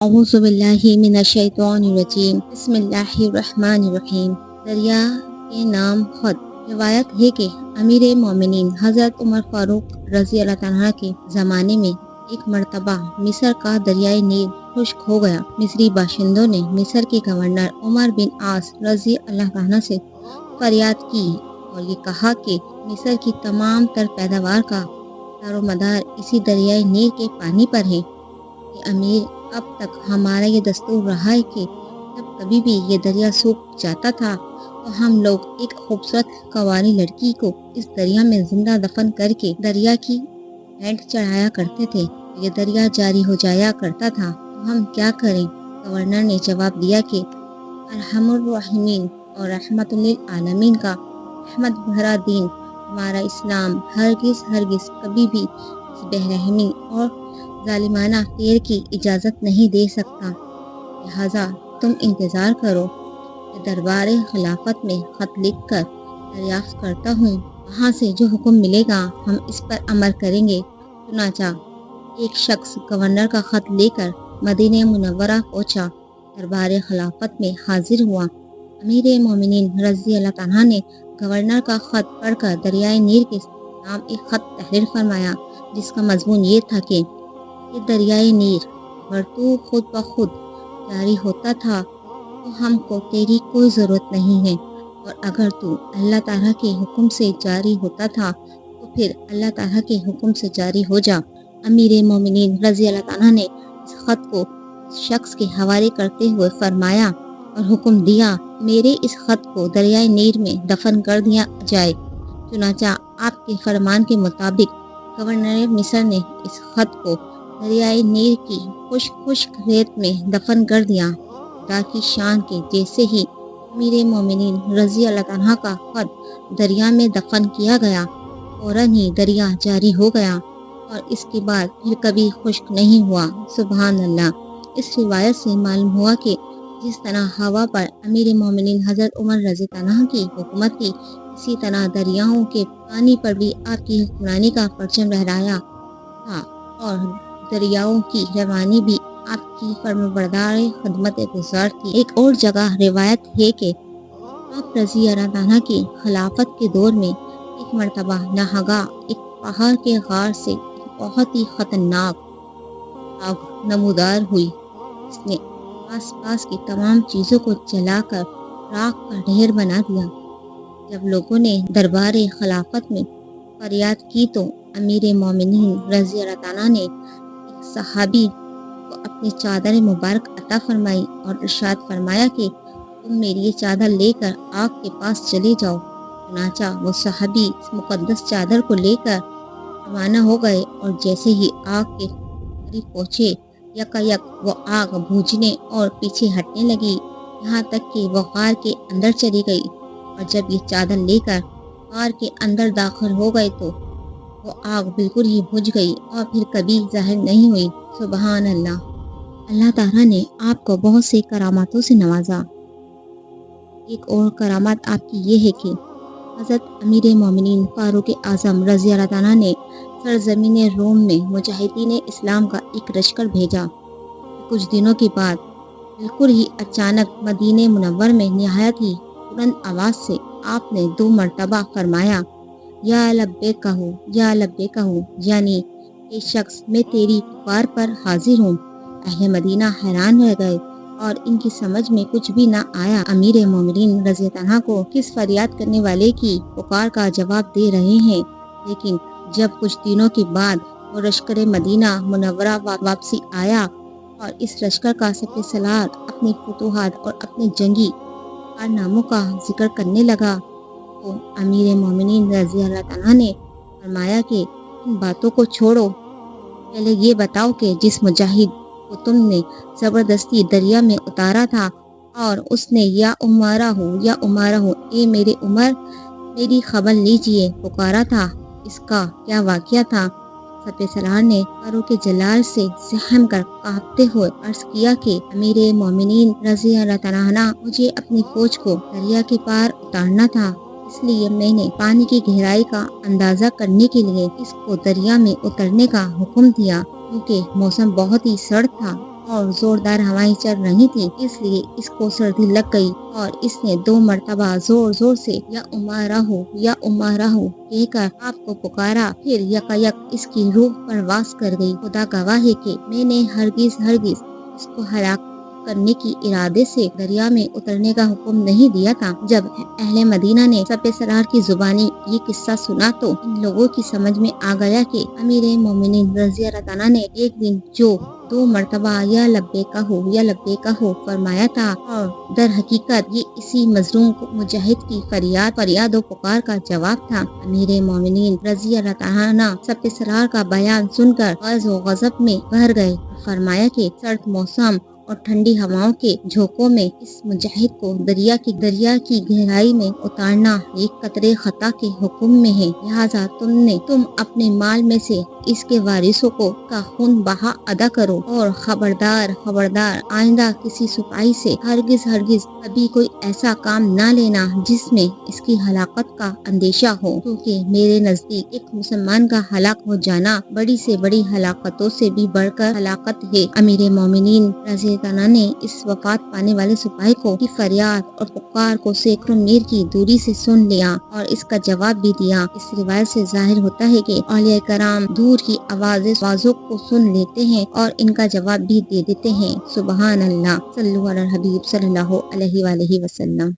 اعوذ باللہ من الشیطان الرجیم بسم اللہ الرحمن الرحیم۔ دریا کے نام خط۔ روایت ہے کہ امیر مومنین حضرت عمر فاروق رضی اللہ عنہ کے زمانے میں ایک مرتبہ مصر کا دریائے نیل خشک ہو گیا۔ مصری باشندوں نے مصر کے گورنر عمر بن عاص رضی اللہ عنہ سے فریاد کی اور یہ کہا کہ مصر کی تمام تر پیداوار کا دار و مدار اسی دریائے نیل کے پانی پر ہے۔ کہ امیر، اب تک ہمارا یہ دستور رہا ہے کہ جب کبھی بھی یہ دریا سوکھ جاتا تھا تو ہم لوگ ایک خوبصورت کنواری لڑکی کو اس دریا میں زندہ دفن کر کے دریا کی بھینٹ چڑھایا کرتے تھے۔ یہ دریا جاری ہو جایا کرتا تھا تو ہم کیا کریں؟ گورنر نے جواب دیا کہ ارحم الراحمین اور رحمت للعالمین کا رحمت بھرا دین ہمارا اسلام ہرگز کبھی بھی اس بے رحمی اور ظالمانہ فعل کی اجازت نہیں دے سکتا، لہذا تم انتظار کرو کہ دربار خلافت میں خط لکھ کر دریافت کرتا ہوں، وہاں سے جو حکم ملے گا ہم اس پر عمل کریں گے۔ چنانچہ ایک شخص گورنر کا خط لے کر مدینہ منورہ پہنچا، دربار خلافت میں حاضر ہوا۔ امیر مومنین رضی اللہ عنہ نے گورنر کا خط پڑھ کر دریائے نیل کے نام ایک خط تحریر فرمایا، جس کا مضمون یہ تھا کہ یہ دریائے نیل اگر تو خود بخود جاری ہوتا تھا تو ہم کو تیری کوئی ضرورت نہیں ہے، اور اگر تو اللہ تعالیٰ کے حکم سے جاری ہوتا تھا تو پھر اللہ تعالیٰ کے حکم سے جاری ہو جا۔ امیر مومنین رضی اللہ عنہ نے اس خط کو اس شخص کے حوالے کرتے ہوئے فرمایا اور حکم دیا میرے اس خط کو دریائے نیل میں دفن کر دیا جائے۔ چنانچہ آپ کے فرمان کے مطابق گورنر مصر نے اس خط کو دریائے نیل کی خشک ریت میں دفن کر دیا۔ خدا کی شان کے جیسے ہی امیر مومنین رضی اللہ عنہ کا خط دریا میں دفن کیا گیا، فوراً ہی دریا جاری ہو گیا اور اس کے بعد پھر کبھی خشک نہیں ہوا۔ سبحان اللہ۔ اس روایت سے معلوم ہوا کہ جس طرح ہوا پر امیر مومنین حضرت عمر رضی اللہ عنہ کی حکومت تھی، اسی طرح دریاؤں کے پانی پر بھی آپ کی حکمرانی کا پرچم لہرایا تھا، اور دریاؤں کی روانی بھی آپ کی فرمانبردار خدمت گزار تھی۔ ایک اور جگہ روایت ہے کہ آپ رضی اللہ عنہ کی خلافت کے دور میں ایک مرتبہ ناہگاہ ایک پہاڑ کے غار سے ایک بہت ہی خطرناک آگ نمودار ہوئی، اس نے آس پاس کی تمام چیزوں کو جلا کر راکھ کا ڈھیر بنا دیا۔ جب لوگوں نے دربار خلافت میں فریاد کی تو امیر مومنین رضی اللہ عنہ نے ایک صحابی کو اپنی چادر مبارک عطا فرمائی اور ارشاد فرمایا کہ تم میری یہ چادر لے کر آگ کے پاس چلے جاؤ۔ چنانچہ وہ صحابی اس مقدس چادر کو لے کر روانہ ہو گئے، اور جیسے ہی آگ کے قریب پہنچے یک وہ آگ بجھنے اور پیچھے ہٹنے لگی، یہاں تک کہ وہ غار کے اندر چلی گئی، اور جب یہ چادر لے کر غار کے اندر داخل ہو گئے تو وہ آگ بالکل ہی بجھ گئی اور پھر کبھی ظاہر نہیں ہوئی۔ سبحان اللہ۔ اللہ تعالیٰ نے آپ کو بہت سے کراماتوں سے نوازا۔ ایک اور کرامات آپ کی یہ ہے کہ حضرت امیر مومنین فاروق اعظم رضی اللہ عنہ نے سرزمین روم میں مجاہدین اسلام کا ایک لشکر بھیجا۔ کچھ دنوں کے بعد بالکل ہی اچانک مدینہ منور میں نہایت ہی بلند آواز سے آپ نے 2 مرتبہ فرمایا یا لبیک کہو، یا لبیک کہو، یعنی اے شخص میں تیری پکار پر حاضر ہوں۔ اہل مدینہ حیران رہ گئے اور ان کی سمجھ میں کچھ بھی نہ آیا امیر مومنین رضی اللہ عنہ کو کس فریاد کرنے والے کی پکار کا جواب دے رہے ہیں، لیکن جب کچھ دنوں کے بعد وہ لشکر مدینہ منورہ واپسی آیا اور اس لشکر کا سپہ سالار اپنی فتوحات اور اپنے جنگی کارناموں کا ذکر کرنے لگا تو امیر مومنین رضی اللہ عنہ نے فرمایا کہ ان باتوں کو چھوڑو، پہلے یہ بتاؤ کہ جس مجاہد کو تم نے زبردستی دریا میں اتارا تھا اور اس نے یا عمارہ ہو اے میرے عمر میری خبر لیجئے پکارا تھا، اس کا کیا واقعہ تھا؟ سپہ سالار نے فاروق جلال سے سہم کر کانپتے ہوئے عرض کیا کہ امیر مومنین رضی اللہ عنہ مجھے اپنی فوج کو دریا کے پار اتارنا تھا، اس لیے میں نے پانی کی گہرائی کا اندازہ کرنے کے لیے اس کو دریا میں اترنے کا حکم دیا، کیونکہ موسم بہت ہی سرد تھا اور زوردار ہوائیں چل رہی تھی، اس لیے اس کو سردی لگ گئی اور اس نے 2 مرتبہ زور زور سے یا امارہ کہہ کر آپ کو پکارا، پھر یکایک اس کی روح پرواز کر گئی۔ خدا گواہ ہے کہ میں نے ہرگز اس کو ہلاک کرنے کی ارادے سے دریا میں اترنے کا حکم نہیں دیا تھا۔ جب اہل مدینہ نے سپہ سالار کی زبانی یہ قصہ سنا تو ان لوگوں کی سمجھ میں آ گیا کہ امیر مومنین رضی اللہ عنہ نے ایک دن جو 2 مرتبہ یا لبیک ہو فرمایا تھا اور در حقیقت یہ اسی مظلوم مجاہد کی فریاد و پکار کا جواب تھا۔ امیر مومنین رضی اللہ عنہ سپہ سالار کا بیان سن کر غض و غضب میں بھر گئے اور فرمایا کہ سرد موسم اور ٹھنڈی ہواؤں کے جھونکوں میں اس مجاہد کو دریا کی گہرائی میں اتارنا ایک قطرے خطا کے حکم میں ہے، لہذا تم اپنے مال میں سے اس کے وارثوں کا خون بہا ادا کرو اور خبردار آئندہ کسی سپاہی سے ہرگز کبھی کوئی ایسا کام نہ لینا جس میں اس کی ہلاکت کا اندیشہ ہو، کیونکہ میرے نزدیک ایک مسلمان کا ہلاک ہو جانا بڑی سے بڑی ہلاکتوں سے بھی بڑھ کر ہلاکت ہے۔ امیر مومنین رضی اللہ عنہ نے اس وفات پانے والے سپاہی کی فریاد اور پکار کو سینکڑوں میل کی دوری سے سن لیا اور اس کا جواب بھی دیا۔ اس روایت سے ظاہر ہوتا ہے کہ اولیاء کرام دور کی آوازوں کو سن لیتے ہیں اور ان کا جواب بھی دے دیتے ہیں۔ سبحان اللہ، صلو علی الحبیب صلی اللہ علیہ وآلہ وسلم۔